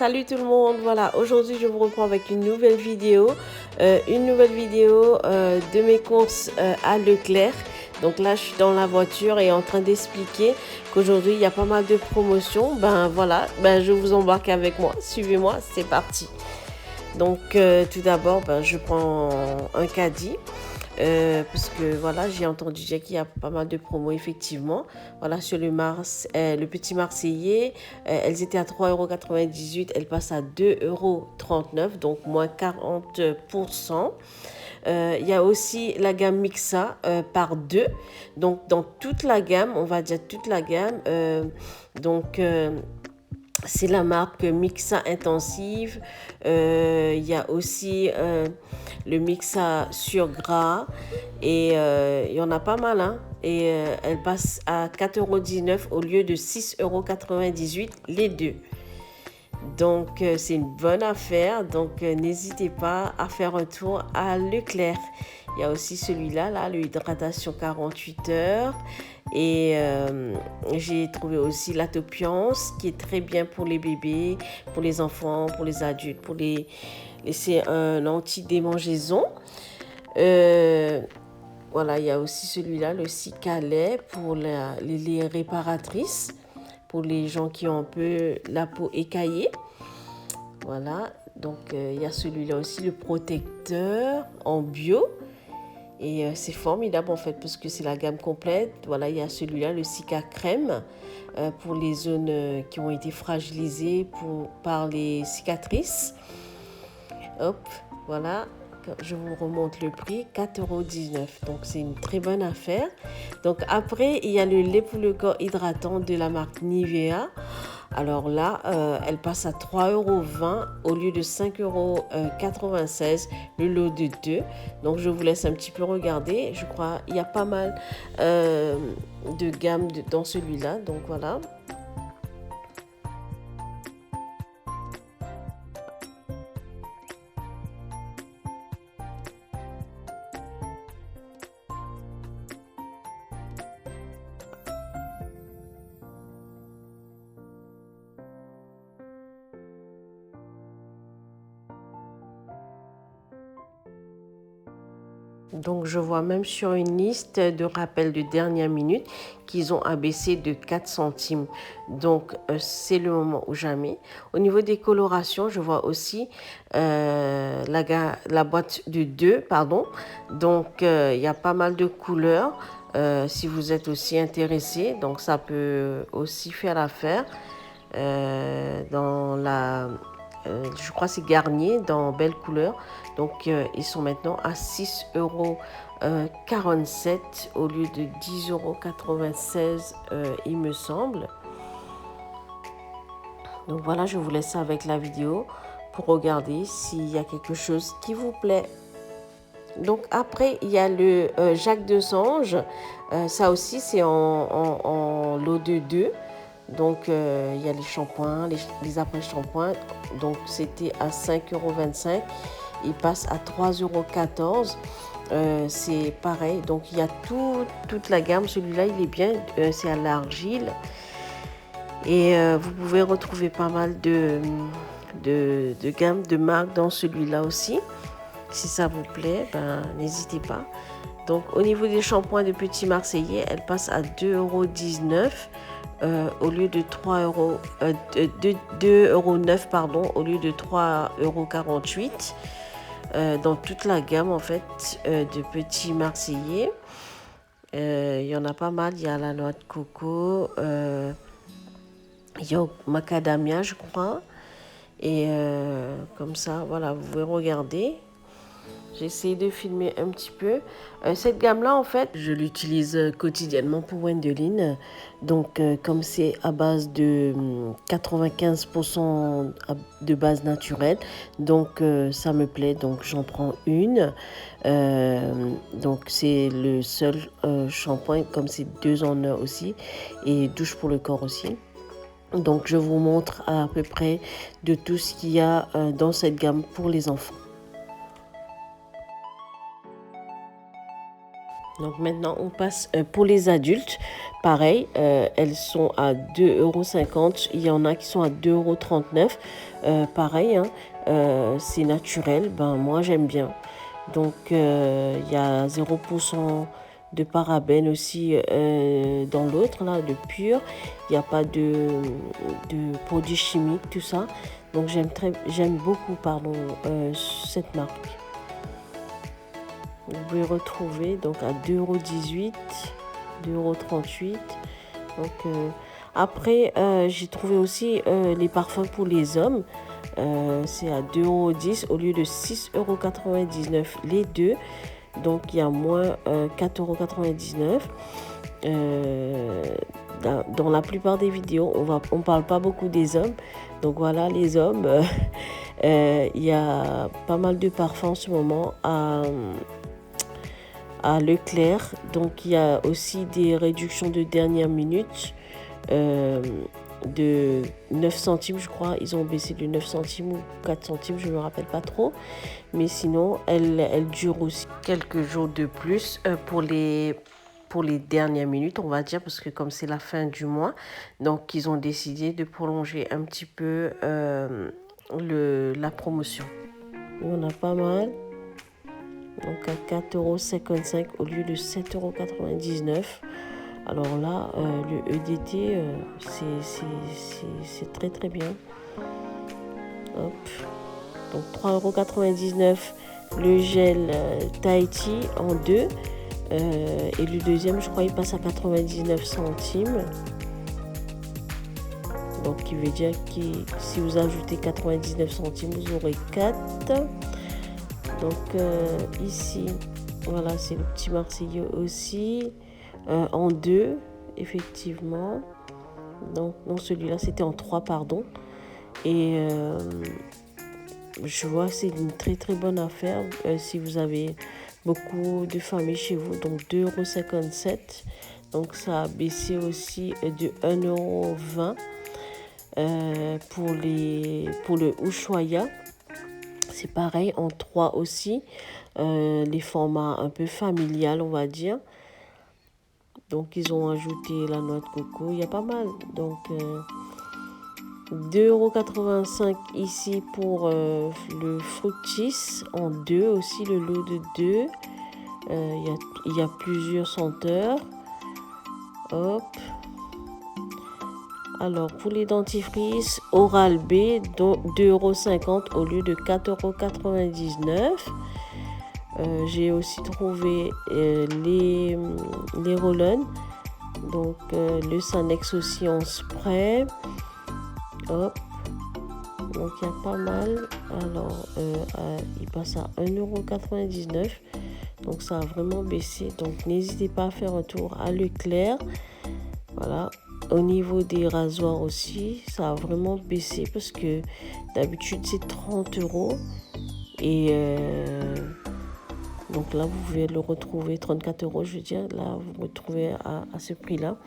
Salut tout le monde, voilà, aujourd'hui je vous reprends avec une nouvelle vidéo, de mes courses à Leclerc. Donc là je suis dans la voiture et en train d'expliquer qu'aujourd'hui il y a pas mal de promotions. Ben voilà, je vous embarque avec moi, suivez-moi, c'est parti. Donc tout d'abord je prends un caddie. Parce que voilà, j'ai entendu dire qu'il y a pas mal de promos effectivement. Voilà, sur le petit Marseillais, elles étaient à 3,98 €, elles passent à 2,39 €, donc moins 40%. Il y a aussi la gamme Mixa par 2. Donc dans toute la gamme, on va dire toute la gamme, c'est la marque Mixa Intensive. Il y a aussi le Mixa sur gras. Et il y en a pas mal. Hein. Et elle passe à 4,19 € au lieu de 6,98 € les deux. Donc c'est une bonne affaire. Donc n'hésitez pas à faire un tour à Leclerc. Il y a aussi celui-là, là, l'hydratation 48 heures. Et j'ai trouvé aussi l'atopiance qui est très bien pour les bébés, pour les enfants, pour les adultes, c'est un anti-démangeaison. Voilà, il y a aussi celui-là, le Cicalet pour les réparatrices, pour les gens qui ont un peu la peau écaillée. Voilà, donc il y a celui-là aussi, le protecteur en bio. Et c'est formidable en fait parce que c'est la gamme complète. Voilà, il y a celui-là, le Cica Crème, pour les zones qui ont été fragilisées par les cicatrices. Hop, voilà, je vous remonte le prix, 4,19 €. Donc c'est une très bonne affaire. Donc après, il y a le lait pour le corps hydratant de la marque Nivea. Alors là, elle passe à 3,20 € au lieu de 5,96 € le lot de 2. Donc je vous laisse un petit peu regarder. Je crois qu'il y a pas mal de gamme dans celui-là. Donc voilà. Donc je vois même sur une liste de rappels de dernière minute qu'ils ont abaissé de 4 centimes. Donc c'est le moment ou jamais. Au niveau des colorations, je vois aussi la boîte de 2, pardon. Donc il y a pas mal de couleurs. Si vous êtes aussi intéressé, donc ça peut aussi faire l'affaire. Je crois que c'est Garnier dans Belle Couleur. Donc ils sont maintenant à 6,47 € au lieu de 10,96 €, il me semble. Donc voilà, je vous laisse avec la vidéo pour regarder s'il y a quelque chose qui vous plaît. Donc après, il y a le Jacques de Sange. Ça aussi, c'est en lot de 2. Donc, il y a les shampoings, les après-shampoings. Donc, c'était à 5,25 €. Il passe à 3,14 €. C'est pareil. Donc, il y a toute la gamme. Celui-là, il est bien. C'est à l'argile. Et vous pouvez retrouver pas mal de gammes, de marques dans celui-là aussi. Si ça vous plaît, n'hésitez pas. Donc, au niveau des shampoings de Petit Marseillais, elle passe à 2,19 € au lieu de 2,9 €, pardon, au lieu de 3,48 € dans toute la gamme en fait de Petit Marseillais. Il y en a pas mal. Il y a la noix de coco, il y a macadamia, je crois. Et comme ça, voilà, vous pouvez regarder. J'ai essayé de filmer un petit peu. Cette gamme-là, en fait, je l'utilise quotidiennement pour Wendeline. Donc, comme c'est à base de 95% de base naturelle, donc ça me plaît. Donc, j'en prends une. Donc, c'est le seul shampoing, comme c'est 2 en 1 aussi. Et douche pour le corps aussi. Donc, je vous montre à peu près de tout ce qu'il y a dans cette gamme pour les enfants. Donc maintenant, on passe pour les adultes. Pareil, elles sont à 2,50 €. Il y en a qui sont à 2,39 €. Pareil, hein, c'est naturel. Ben, moi, j'aime bien. Donc, il y a 0% de parabènes aussi dans l'autre, là, de pur. Il n'y a pas de produits chimiques, tout ça. Donc, j'aime beaucoup, pardon, cette marque. Vous pouvez retrouver donc à 2,18 €, 2,38 €. Donc, après, j'ai trouvé aussi les parfums pour les hommes. C'est à 2,10 € au lieu de 6,99 € les deux. Donc, il y a moins 4,99 €. Dans la plupart des vidéos, on parle pas beaucoup des hommes. Donc, voilà, les hommes, il y a pas mal de parfums en ce moment à Leclerc. Donc, il y a aussi des réductions de dernière minute de 9 centimes, je crois. Ils ont baissé de 9 centimes ou 4 centimes, je ne me rappelle pas trop. Mais sinon, elle dure aussi quelques jours de plus pour les dernières minutes, on va dire, parce que comme c'est la fin du mois, donc ils ont décidé de prolonger un petit peu la promotion. Il y en a pas mal. Donc à 4,55 € au lieu de 7,99 €. Alors là, le EDT, c'est très très bien. Hop. Donc 3,99 € le gel Tahiti en deux. Et le deuxième, je crois, il passe à 99 centimes. Donc, qui veut dire que si vous ajoutez 99 centimes, vous aurez 4. Donc, ici, voilà, c'est le petit Marseillais aussi. En deux, effectivement. Donc, non, celui-là, c'était en 3, pardon. Et je vois que c'est une très, très bonne affaire si vous avez beaucoup de familles chez vous. Donc, 2,57 €. Donc, ça a baissé aussi de 1,20 € pour le Ushuaïa. C'est pareil, en 3 aussi. Les formats un peu familial, on va dire. Donc, ils ont ajouté la noix de coco. Il y a pas mal. Donc, 2,85 € ici pour le fructis. En deux aussi, le lot de 2. Il y a plusieurs senteurs. Hop. Alors, pour les dentifrices, Oral-B, 2,50 € au lieu de 4,99 €. J'ai aussi trouvé les roll-on. Donc, le Sanex aussi en spray. Hop. Donc, il y a pas mal. Alors, il passe à 1,99 €. Donc, ça a vraiment baissé. Donc, n'hésitez pas à faire un tour à Leclerc. Voilà. Au niveau des rasoirs aussi, ça a vraiment baissé parce que d'habitude, c'est 30 €. Et donc là, vous pouvez le retrouver 34 €, je veux dire. Là, vous le retrouvez à ce prix-là.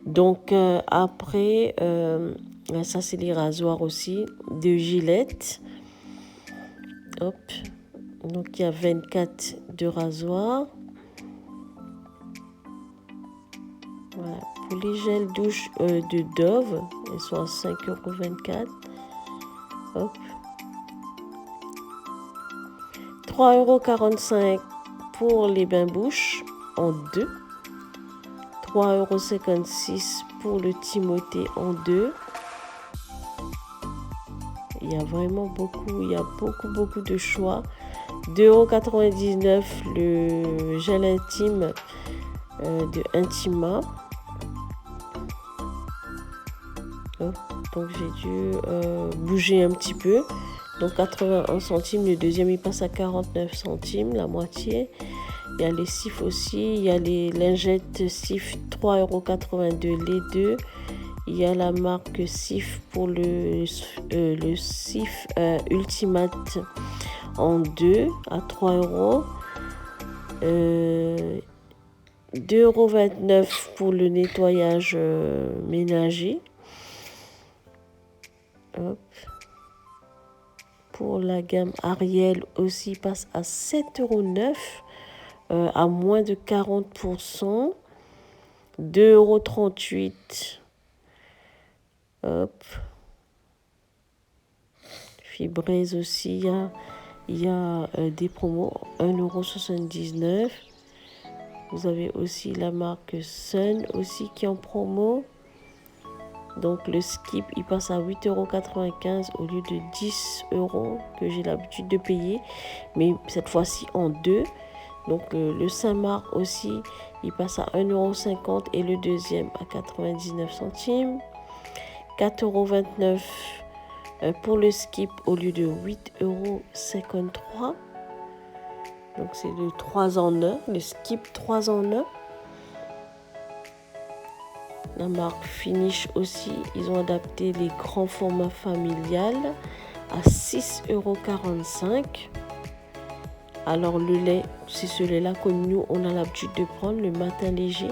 Donc, après, ça, c'est les rasoirs aussi de Gillette. Hop. Donc, il y a 24 de rasoirs. Voilà. Pour les gels douche de Dove, elles sont à 5,24 €. Hop. 3,45 € pour les bains-bouches en deux. 3,56 € pour le Timothée en deux. Il y a vraiment beaucoup, il y a beaucoup de choix. 2,99 € le gel intime de Intima. Donc j'ai dû bouger un petit peu. Donc 81 centimes, le deuxième il passe à 49 centimes, la moitié. Il y a les cifs aussi, il y a les lingettes cif 3,82 € les deux. Il y a la marque Cif pour le Cif Ultimate en deux à 3 €. 2,29 € pour le nettoyage ménager. Hop. Pour la gamme Ariel aussi passe à 7,9 €. à moins de 40%. 2,38 €. Hop. Fibraise aussi, il y a des promos. 1,79 €. Vous avez aussi la marque Sun aussi qui est en promo. Donc le skip, il passe à 8,95 € au lieu de 10 € que j'ai l'habitude de payer. Mais cette fois-ci en deux. Donc le Saint-Marc aussi, il passe à 1,50 € et le deuxième à 99 centimes. 4,29 € pour le skip au lieu de 8,53 €. Donc c'est le 3 en 1, le skip 3 en 1. La marque Finish aussi, ils ont adapté les grands formats familiales à 6,45 €. Alors le lait, c'est ce lait-là que nous, on a l'habitude de prendre, le matin léger.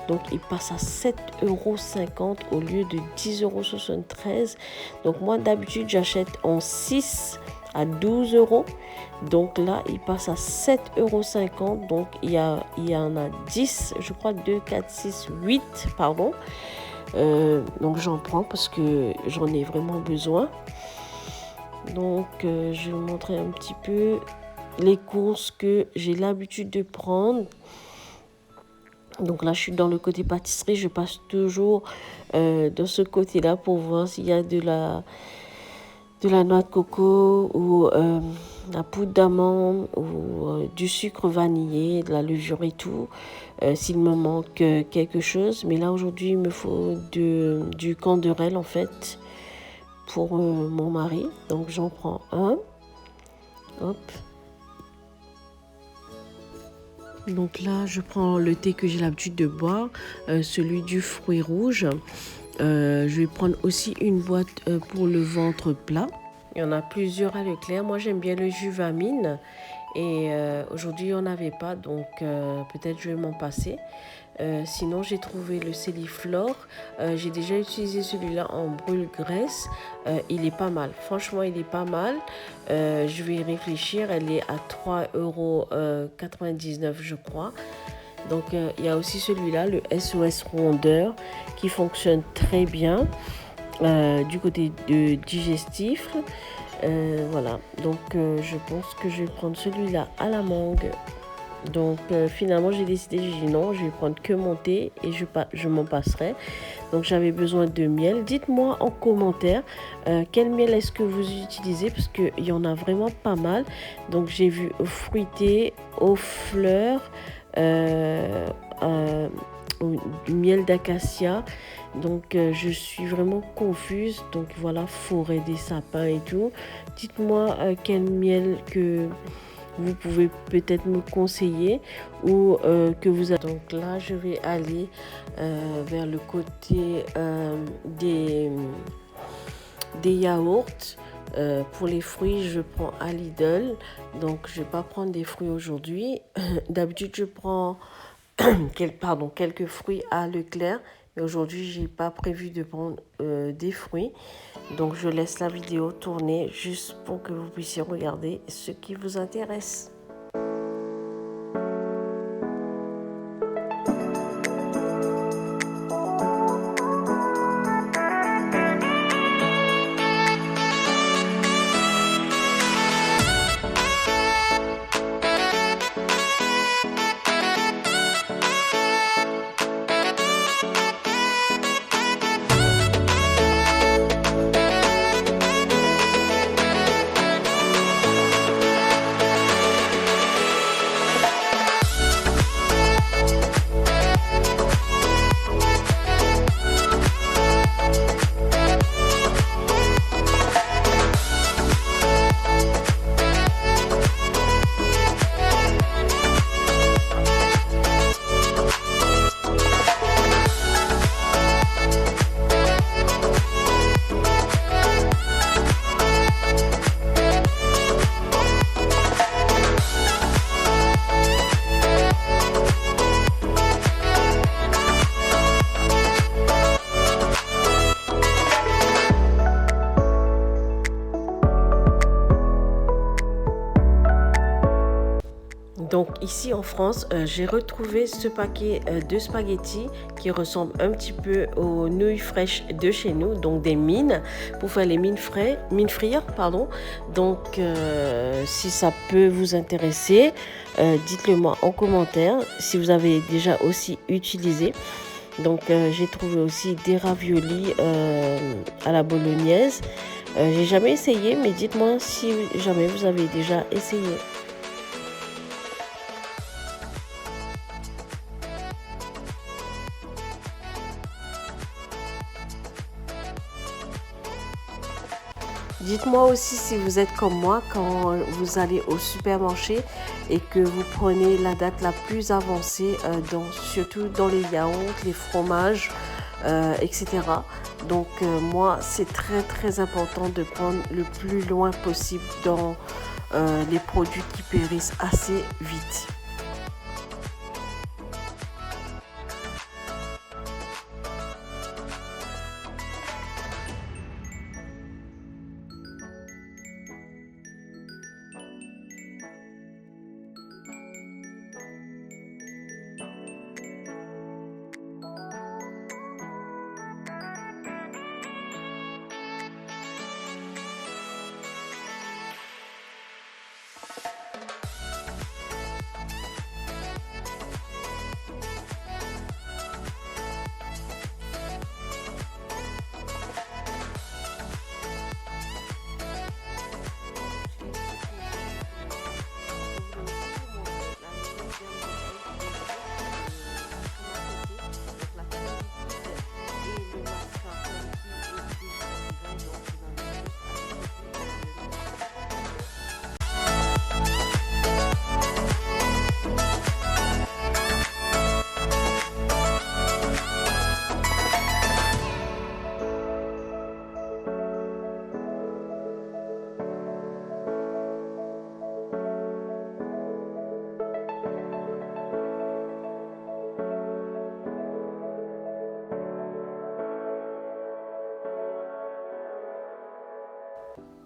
Donc il passe à 7,50 € au lieu de 10,73 €. Donc moi d'habitude, j'achète en 6 à 12 €. Donc là, il passe à 7,50 €. Donc il y en a 10, je crois 2, 4, 6, 8, pardon. Donc j'en prends parce que j'en ai vraiment besoin. Donc je vais vous montrer un petit peu les courses que j'ai l'habitude de prendre. Donc là, je suis dans le côté pâtisserie. Je passe toujours dans ce côté-là pour voir s'il y a de la noix de coco ou la poudre d'amande ou du sucre vanillé, de la levure et tout. S'il me manque quelque chose. Mais là, aujourd'hui, il me faut du canderel en fait pour mon mari. Donc, j'en prends un. Hop. Donc là, je prends le thé que j'ai l'habitude de boire, celui du fruit rouge. Je vais prendre aussi une boîte pour le ventre plat. Il y en a plusieurs à Leclerc. Moi, j'aime bien le Juvamine. Et aujourd'hui, il n'y en avait pas, donc peut-être je vais m'en passer. Sinon, j'ai trouvé le Celliflore. J'ai déjà utilisé celui-là en brûle-graisse. Il est pas mal. Franchement, il est pas mal. Je vais y réfléchir. Elle est à 3,99 € je crois. Donc, il y a aussi celui-là, le SOS Rondeur, qui fonctionne très bien du côté de digestif. Voilà. Donc, je pense que je vais prendre celui-là à la mangue. Donc finalement j'ai décidé, j'ai dit non, je vais prendre que mon thé et je m'en passerai. Donc j'avais besoin de miel. Dites-moi en commentaire quel miel est-ce que vous utilisez parce qu'il y en a vraiment pas mal. Donc j'ai vu fruité, aux fleurs, du miel d'acacia. Donc je suis vraiment confuse. Donc voilà, forêt des sapins et tout. Dites-moi quel miel que vous pouvez peut-être me conseiller ou que vous avez. Donc là, je vais aller vers le côté des yaourts. Pour les fruits, je prends à Lidl. Donc, je ne vais pas prendre des fruits aujourd'hui. D'habitude, je prends quelques fruits à Leclerc. Mais aujourd'hui, je n'ai pas prévu de prendre des fruits. Donc, je laisse la vidéo tourner juste pour que vous puissiez regarder ce qui vous intéresse. ici en France, j'ai retrouvé ce paquet de spaghettis qui ressemble un petit peu aux nouilles fraîches de chez nous, donc des mines, pour faire les mines frires, pardon. Donc, si ça peut vous intéresser, dites-le moi en commentaire si vous avez déjà aussi utilisé. Donc, j'ai trouvé aussi des raviolis à la bolognaise. J'ai jamais essayé, mais dites-moi si jamais vous avez déjà essayé. Dites-moi aussi si vous êtes comme moi quand vous allez au supermarché et que vous prenez la date la plus avancée, surtout dans les yaourts, les fromages, etc. Donc moi, c'est très important de prendre le plus loin possible dans les produits qui périssent assez vite.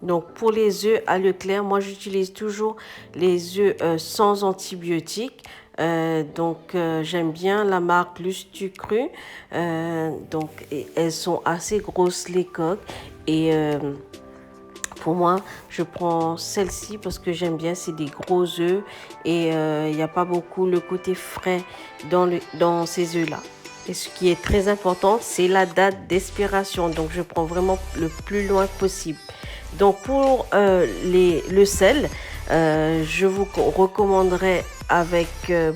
Donc pour les œufs à Leclerc, moi j'utilise toujours les œufs sans antibiotiques. J'aime bien la marque Lustucru. Elles sont assez grosses les coques et pour moi, je prends celle-ci parce que j'aime bien, c'est des gros œufs et il n'y a pas beaucoup le côté frais dans ces œufs-là. Et ce qui est très important, c'est la date d'expiration. Donc, je prends vraiment le plus loin possible. Donc, pour le sel, je vous recommanderais avec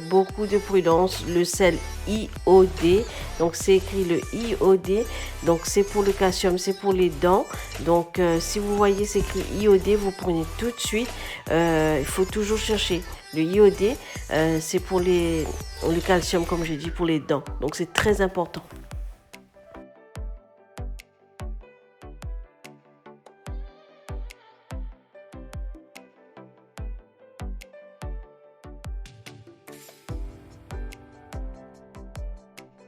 beaucoup de prudence le sel iodé. Donc, c'est écrit le iodé. Donc, c'est pour le calcium, c'est pour les dents. Donc, si vous voyez c'est écrit iodé, vous prenez tout de suite. Il faut toujours chercher. Le iodé, c'est pour le calcium, comme j'ai dit, pour les dents. Donc, c'est très important.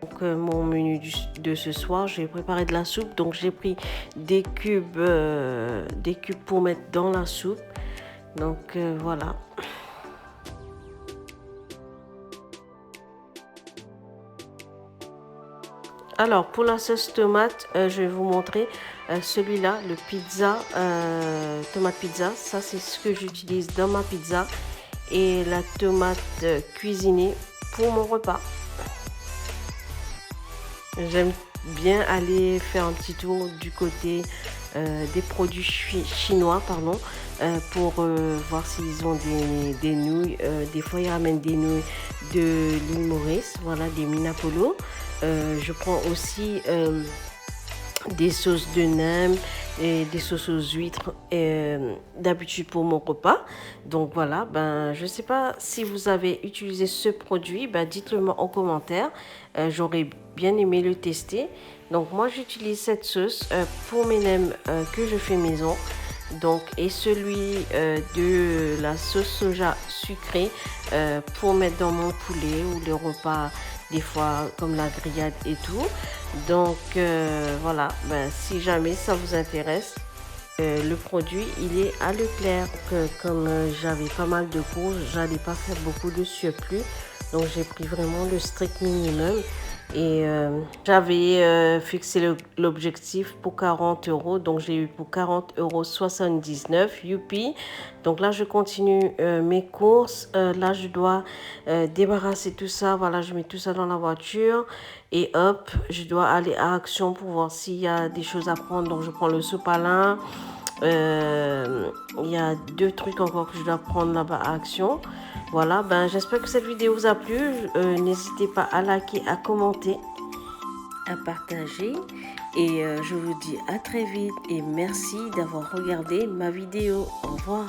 Donc, mon menu de ce soir, j'ai préparé de la soupe. Donc, j'ai pris des cubes pour mettre dans la soupe. Donc, voilà. Alors, pour la sauce tomate, je vais vous montrer celui-là, le pizza, tomate pizza. Ça, c'est ce que j'utilise dans ma pizza. Et la tomate cuisinée pour mon repas. J'aime bien aller faire un petit tour du côté des produits chinois, pour voir s'ils ont des nouilles. Des fois, ils ramènent des nouilles de l'île Maurice, voilà, des Minapolo. Je prends aussi des sauces de nem et des sauces aux huîtres d'habitude pour mon repas. Donc voilà, je ne sais pas si vous avez utilisé ce produit, dites-le moi en commentaire. J'aurais bien aimé le tester. Donc moi j'utilise cette sauce pour mes nems que je fais maison. Donc, et celui de la sauce soja sucrée pour mettre dans mon poulet ou les repas, des fois comme la grillade et tout. Donc voilà, si jamais ça vous intéresse, Le produit, il est à Leclerc. Comme j'avais pas mal de courses, j'allais pas faire beaucoup de surplus. Donc j'ai pris vraiment le strict minimum. Et j'avais fixé l'objectif pour 40 euros. Donc j'ai eu pour 40,79 €. Youpi. Donc là, je continue mes courses. Là, je dois débarrasser tout ça. Voilà, je mets tout ça dans la voiture. Et hop, je dois aller à Action pour voir s'il y a des choses à prendre. Donc je prends le sopalin. Il y a 2 trucs encore que je dois prendre là-bas à Action. Voilà, ben j'espère que cette vidéo vous a plu. N'hésitez pas à liker, à commenter, à partager. Et je vous dis à très vite et merci d'avoir regardé ma vidéo. Au revoir.